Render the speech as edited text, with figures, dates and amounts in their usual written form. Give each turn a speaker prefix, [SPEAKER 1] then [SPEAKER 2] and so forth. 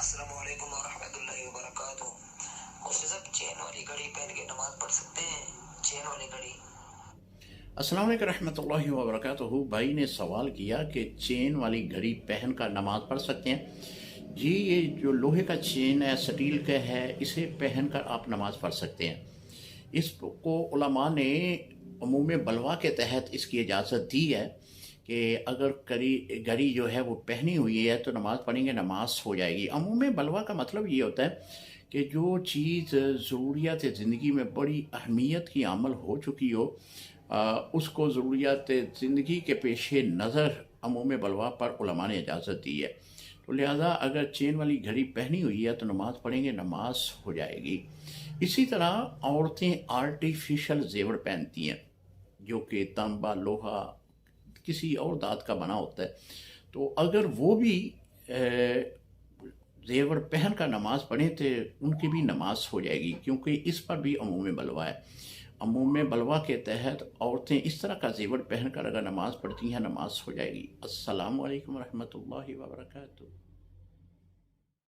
[SPEAKER 1] السلام علیکم ورحمۃ اللہ وبرکاتہ۔ مفتی صاحب چین والی گھڑی پہن کے نماز پڑھ سکتے ہیں؟ چین والی گھڑی۔
[SPEAKER 2] السلام علیکم رحمۃ اللہ وبرکاتہ۔ بھائی نے سوال کیا کہ چین والی گھڑی پہن کر نماز پڑھ سکتے ہیں؟ جی، یہ جو لوہے کا چین ہے، سٹیل کا ہے، اسے پہن کر آپ نماز پڑھ سکتے ہیں۔ اس کو علماء نے عموم بلوا کے تحت اس کی اجازت دی ہے کہ اگر گھڑی جو ہے وہ پہنی ہوئی ہے تو نماز پڑھیں گے، نماز ہو جائے گی۔ عموم بلوا کا مطلب یہ ہوتا ہے کہ جو چیز ضروریات زندگی میں بڑی اہمیت کی عمل ہو چکی ہو، اس کو ضروریات زندگی کے پیش نظر عموم بلوا پر علماء نے اجازت دی ہے۔ تو لہٰذا اگر چین والی گھڑی پہنی ہوئی ہے تو نماز پڑھیں گے، نماز ہو جائے گی۔ اسی طرح عورتیں آرٹیفیشل زیور پہنتی ہیں جو کہ تانبا، لوہا، کسی اور دھات کا بنا ہوتا ہے، تو اگر وہ بھی زیور پہن کر نماز پڑھیں تو ان کی بھی نماز ہو جائے گی، کیونکہ اس پر بھی عموم بلوا ہے۔ عموم بلوا کے تحت عورتیں اس طرح کا زیور پہن کر اگر نماز پڑھتی ہیں، نماز ہو جائے گی۔ السلام علیکم ورحمۃ اللہ وبرکاتہ۔